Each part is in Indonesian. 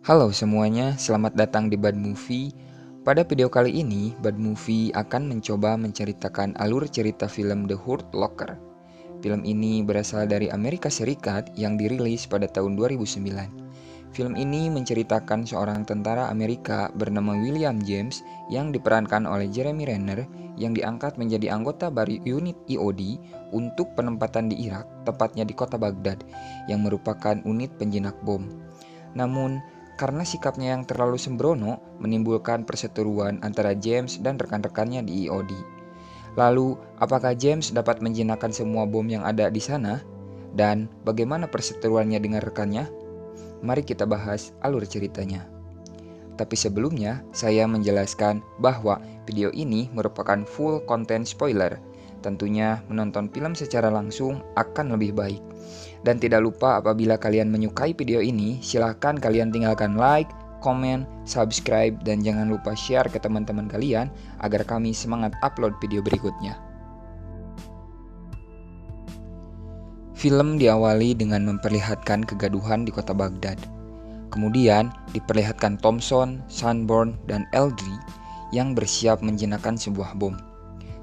Halo semuanya, selamat datang di Bad Movie. Pada video kali ini, Bad Movie akan mencoba menceritakan alur cerita film The Hurt Locker. Film ini berasal dari Amerika Serikat yang dirilis pada tahun 2009. Film ini menceritakan seorang tentara Amerika bernama William James yang diperankan oleh Jeremy Renner yang diangkat menjadi anggota baru unit EOD untuk penempatan di Irak, tepatnya di kota Baghdad, yang merupakan unit penjinak bom. Namun, karena sikapnya yang terlalu sembrono menimbulkan perseteruan antara James dan rekan-rekannya di EOD. Lalu, apakah James dapat menjinakkan semua bom yang ada di sana? Dan bagaimana perseteruannya dengan rekannya? Mari kita bahas alur ceritanya. Tapi sebelumnya, saya menjelaskan bahwa video ini merupakan full content spoiler. Tentunya menonton film secara langsung akan lebih baik. Dan tidak lupa apabila kalian menyukai video ini, silahkan kalian tinggalkan like, komen, subscribe, dan jangan lupa share ke teman-teman kalian agar kami semangat upload video berikutnya. Film diawali dengan memperlihatkan kegaduhan di kota Baghdad. Kemudian diperlihatkan Thompson, Sanborn, dan Eldry yang bersiap menjinakkan sebuah bom.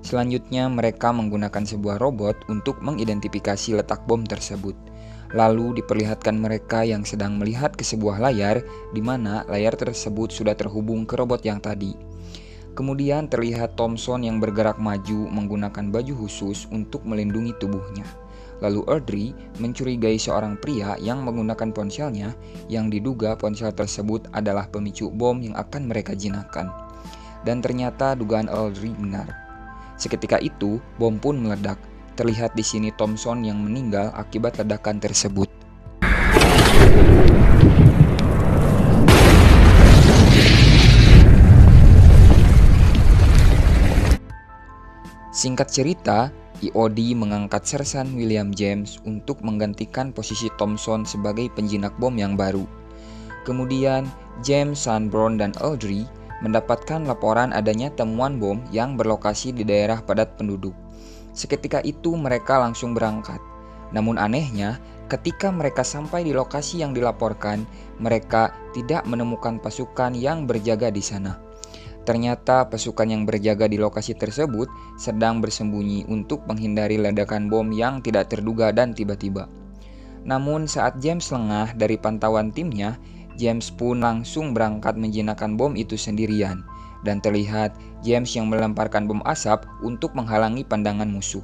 Selanjutnya mereka menggunakan sebuah robot untuk mengidentifikasi letak bom tersebut. Lalu diperlihatkan mereka yang sedang melihat ke sebuah layar di mana layar tersebut sudah terhubung ke robot yang tadi. Kemudian terlihat Thompson yang bergerak maju menggunakan baju khusus untuk melindungi tubuhnya. Lalu Eldry mencurigai seorang pria yang menggunakan ponselnya yang diduga ponsel tersebut adalah pemicu bom yang akan mereka jinakkan. Dan ternyata dugaan Eldry benar. Seketika itu, bom pun meledak. Terlihat di sini Thompson yang meninggal akibat ledakan tersebut. Singkat cerita, EOD mengangkat Sersan William James untuk menggantikan posisi Thompson sebagai penjinak bom yang baru. Kemudian, James, Sanborn, dan Eldry mendapatkan laporan adanya temuan bom yang berlokasi di daerah padat penduduk. Seketika itu mereka langsung berangkat. Namun anehnya, ketika mereka sampai di lokasi yang dilaporkan, mereka tidak menemukan pasukan yang berjaga di sana. Ternyata pasukan yang berjaga di lokasi tersebut sedang bersembunyi untuk menghindari ledakan bom yang tidak terduga dan tiba-tiba. Namun saat James lengah dari pantauan timnya, James pun langsung berangkat menjinakkan bom itu sendirian. Dan terlihat James yang melemparkan bom asap untuk menghalangi pandangan musuh.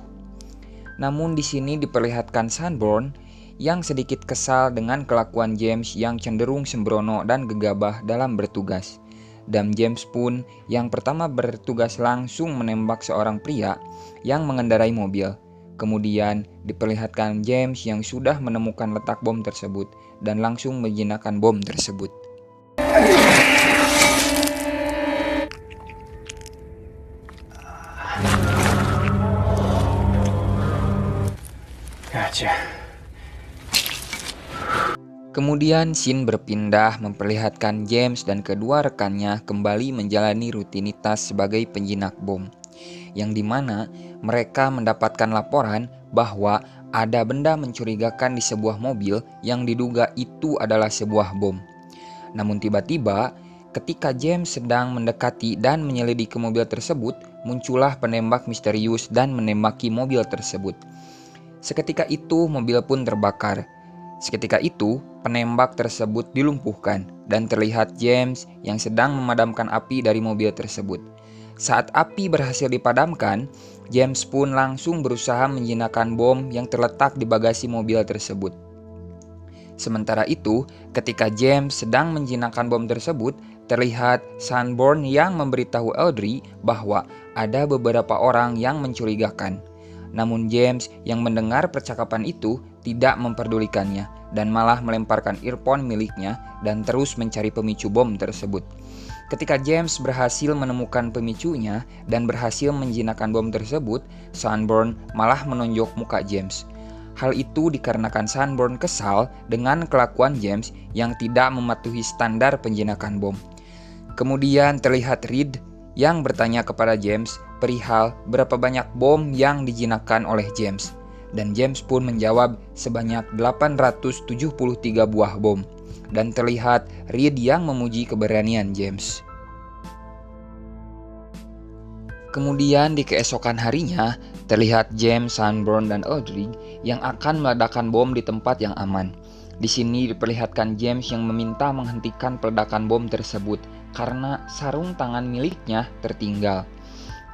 Namun di sini diperlihatkan Sanborn yang sedikit kesal dengan kelakuan James yang cenderung sembrono dan gegabah dalam bertugas. Dan James pun yang pertama bertugas langsung menembak seorang pria yang mengendarai mobil. Kemudian diperlihatkan James yang sudah menemukan letak bom tersebut dan langsung menjinakkan bom tersebut. Gotcha. Kemudian scene berpindah memperlihatkan James dan kedua rekannya kembali menjalani rutinitas sebagai penjinak bom, yang dimana mereka mendapatkan laporan bahwa ada benda mencurigakan di sebuah mobil yang diduga itu adalah sebuah bom. Namun tiba-tiba ketika James sedang mendekati dan menyelidiki mobil tersebut, muncullah penembak misterius dan menembaki mobil tersebut. Seketika itu mobil pun terbakar. Seketika itu, penembak tersebut dilumpuhkan dan terlihat James yang sedang memadamkan api dari mobil tersebut. Saat api berhasil dipadamkan, James pun langsung berusaha menjinakkan bom yang terletak di bagasi mobil tersebut. Sementara itu, ketika James sedang menjinakkan bom tersebut, terlihat Sanborn yang memberitahu Eldry bahwa ada beberapa orang yang mencurigakan. Namun James yang mendengar percakapan itu tidak memperdulikannya dan malah melemparkan earphone miliknya dan terus mencari pemicu bom tersebut. Ketika James berhasil menemukan pemicunya dan berhasil menjinakkan bom tersebut, Sanborn malah menonjok muka James. Hal itu dikarenakan Sanborn kesal dengan kelakuan James yang tidak mematuhi standar penjinakan bom. Kemudian terlihat Reed yang bertanya kepada James perihal berapa banyak bom yang dijinakkan oleh James. dan James pun menjawab sebanyak 873 buah bom. Dan terlihat Reed yang memuji keberanian James. Kemudian di keesokan harinya, terlihat James, Sanborn, dan Aldrich yang akan meledakkan bom di tempat yang aman. Di sini diperlihatkan James yang meminta menghentikan peledakan bom tersebut karena sarung tangan miliknya tertinggal.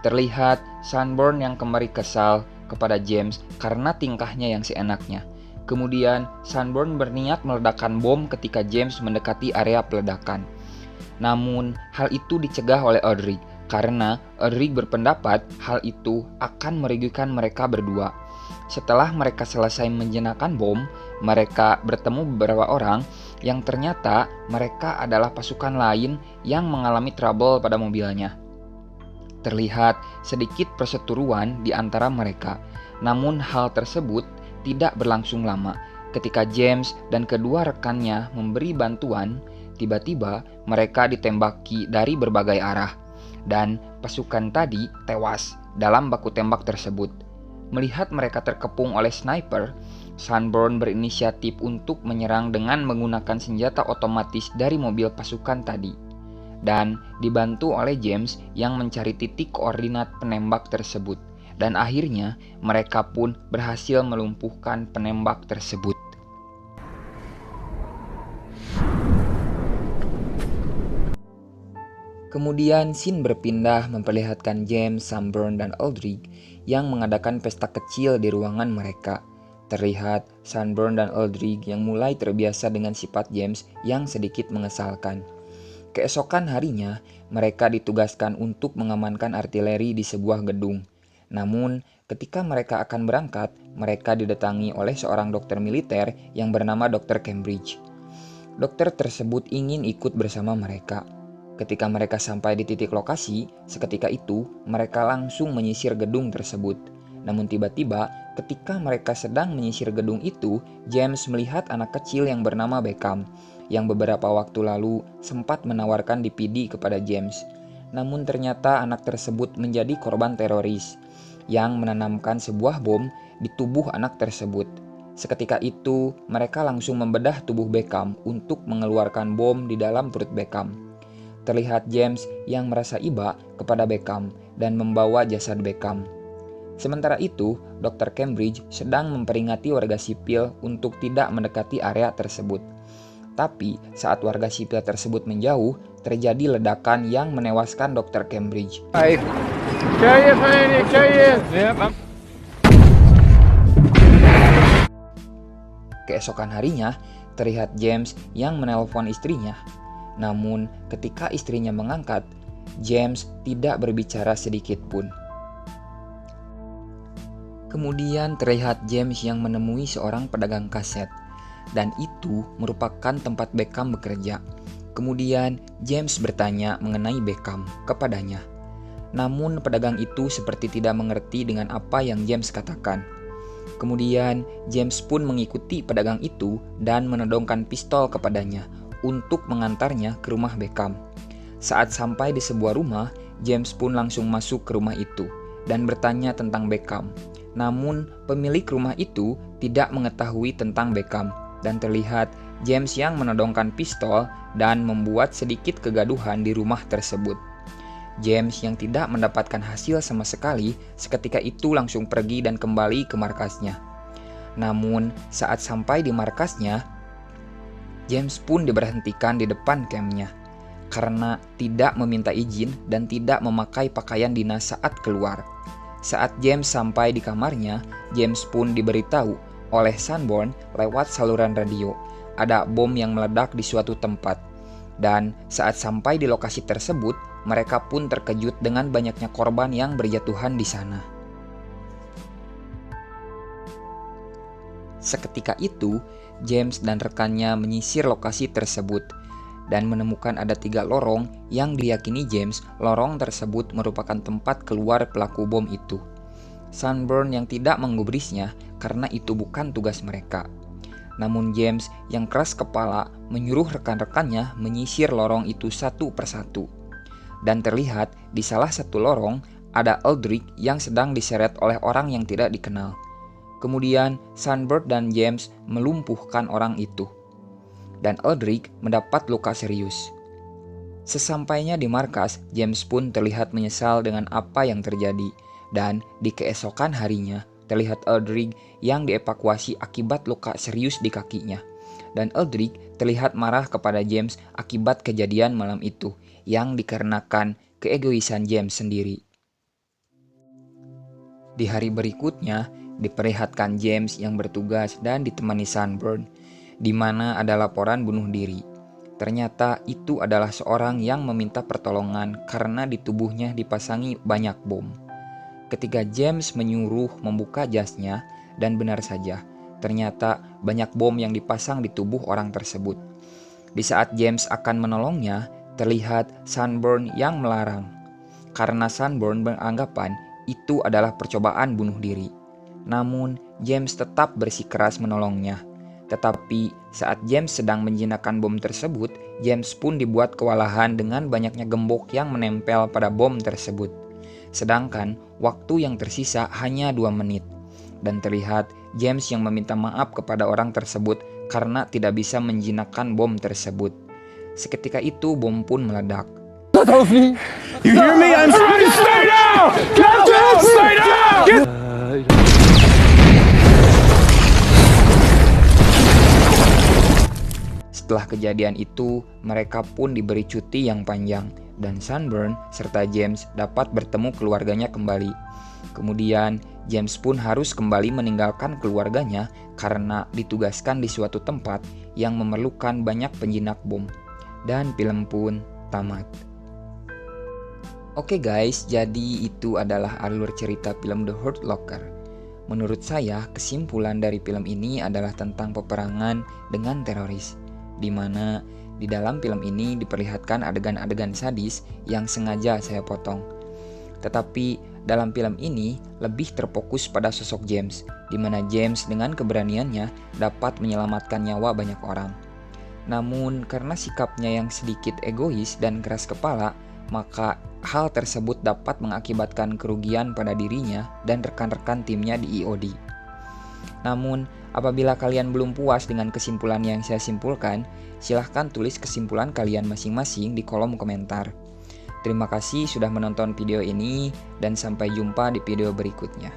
Terlihat Sanborn yang kembali kesal kepada James karena tingkahnya yang seenaknya. Kemudian Sanborn berniat meledakkan bom ketika James mendekati area peledakan. Namun hal itu dicegah oleh Aldrich karena Aldrich berpendapat hal itu akan merugikan mereka berdua. Setelah mereka selesai menjinakkan bom, mereka bertemu beberapa orang yang ternyata mereka adalah pasukan lain yang mengalami trouble pada mobilnya. Terlihat sedikit perseteruan di antara mereka, namun hal tersebut tidak berlangsung lama. Ketika James dan kedua rekannya memberi bantuan, tiba-tiba mereka ditembaki dari berbagai arah, dan pasukan tadi tewas dalam baku tembak tersebut. Melihat mereka terkepung oleh sniper, Sanborn berinisiatif untuk menyerang dengan menggunakan senjata otomatis dari mobil pasukan tadi, dan dibantu oleh James yang mencari titik koordinat penembak tersebut. Dan akhirnya mereka pun berhasil melumpuhkan penembak tersebut. Kemudian scene berpindah memperlihatkan James, Sanborn, dan Aldrich yang mengadakan pesta kecil di ruangan mereka. Terlihat Sanborn dan Aldrich yang mulai terbiasa dengan sifat James yang sedikit mengesalkan. Keesokan harinya, mereka ditugaskan untuk mengamankan artileri di sebuah gedung. Namun, ketika mereka akan berangkat, mereka didatangi oleh seorang dokter militer yang bernama Dr. Cambridge. Dokter tersebut ingin ikut bersama mereka. Ketika mereka sampai di titik lokasi, seketika itu mereka langsung menyisir gedung tersebut. Namun tiba-tiba, ketika mereka sedang menyisir gedung itu, James melihat anak kecil yang bernama Beckham, yang beberapa waktu lalu sempat menawarkan DPD kepada James. Namun ternyata anak tersebut menjadi korban teroris yang menanamkan sebuah bom di tubuh anak tersebut. Seketika itu, mereka langsung membedah tubuh Beckham untuk mengeluarkan bom di dalam perut Beckham. Terlihat James yang merasa iba kepada Beckham dan membawa jasad Beckham. Sementara itu, Dr. Cambridge sedang memperingati warga sipil untuk tidak mendekati area tersebut. Tapi saat warga sipil tersebut menjauh, terjadi ledakan yang menewaskan Dr. Cambridge. Keesokan harinya, terlihat James yang menelpon istrinya. Namun ketika istrinya mengangkat, James tidak berbicara sedikit pun. Kemudian terlihat James yang menemui seorang pedagang kaset, dan itu merupakan tempat Beckham bekerja. Kemudian James bertanya mengenai Beckham kepadanya. Namun pedagang itu seperti tidak mengerti dengan apa yang James katakan. Kemudian James pun mengikuti pedagang itu dan menodongkan pistol kepadanya untuk mengantarnya ke rumah Beckham. Saat sampai di sebuah rumah, James pun langsung masuk ke rumah itu dan bertanya tentang Beckham. Namun pemilik rumah itu tidak mengetahui tentang Beckham, dan terlihat James yang menodongkan pistol dan membuat sedikit kegaduhan di rumah tersebut. James yang tidak mendapatkan hasil sama sekali seketika itu langsung pergi dan kembali ke markasnya. Namun saat sampai di markasnya, James pun diberhentikan di depan campnya karena tidak meminta izin dan tidak memakai pakaian dinas saat keluar. Saat James sampai di kamarnya, James pun diberitahu oleh Sanborn lewat saluran radio ada bom yang meledak di suatu tempat. Dan saat sampai di lokasi tersebut, mereka pun terkejut dengan banyaknya korban yang berjatuhan di sana. Seketika itu, James dan rekannya menyisir lokasi tersebut dan menemukan ada 3 lorong yang diyakini James lorong tersebut merupakan tempat keluar pelaku bom itu. Sanborn yang tidak menggubrisnya karena itu bukan tugas mereka. Namun James yang keras kepala menyuruh rekan-rekannya menyisir lorong itu satu persatu. Dan terlihat di salah satu lorong ada Aldrich yang sedang diseret oleh orang yang tidak dikenal. Kemudian Sunbird dan James melumpuhkan orang itu, dan Eldrick mendapat luka serius. Sesampainya di markas, James pun terlihat menyesal dengan apa yang terjadi, dan di keesokan harinya terlihat Eldrick yang dievakuasi akibat luka serius di kakinya. Dan Eldrick terlihat marah kepada James akibat kejadian malam itu yang dikarenakan keegoisan James sendiri. Di hari berikutnya, diperlihatkan James yang bertugas dan ditemani Sunbird, di mana ada laporan bunuh diri. Ternyata itu adalah seorang yang meminta pertolongan karena di tubuhnya dipasangi banyak bom. Ketika James menyuruh membuka jasnya, dan benar saja, ternyata banyak bom yang dipasang di tubuh orang tersebut. Di saat James akan menolongnya, terlihat Sunburn yang melarang. Karena Sunburn beranggapan itu adalah percobaan bunuh diri. Namun, James tetap bersikeras menolongnya. Tetapi saat James sedang menjinakkan bom tersebut, James pun dibuat kewalahan dengan banyaknya gembok yang menempel pada bom tersebut. Sedangkan waktu yang tersisa hanya 2 menit. Dan terlihat James yang meminta maaf kepada orang tersebut karena tidak bisa menjinakkan bom tersebut. Seketika itu bom pun meledak. You hear me? I'm saying stay down! Captain, stay down! Setelah kejadian itu, mereka pun diberi cuti yang panjang, dan Sunburn serta James dapat bertemu keluarganya kembali. Kemudian, James pun harus kembali meninggalkan keluarganya karena ditugaskan di suatu tempat yang memerlukan banyak penjinak bom. Dan film pun tamat. Oke guys, jadi itu adalah alur cerita film The Hurt Locker. Menurut saya, kesimpulan dari film ini adalah tentang peperangan dengan teroris, di mana di dalam film ini diperlihatkan adegan-adegan sadis yang sengaja saya potong. Tetapi dalam film ini lebih terfokus pada sosok James, di mana James dengan keberaniannya dapat menyelamatkan nyawa banyak orang. Namun karena sikapnya yang sedikit egois dan keras kepala, maka hal tersebut dapat mengakibatkan kerugian pada dirinya dan rekan-rekan timnya di EOD. Namun, apabila kalian belum puas dengan kesimpulan yang saya simpulkan, silahkan tulis kesimpulan kalian masing-masing di kolom komentar. Terima kasih sudah menonton video ini, dan sampai jumpa di video berikutnya.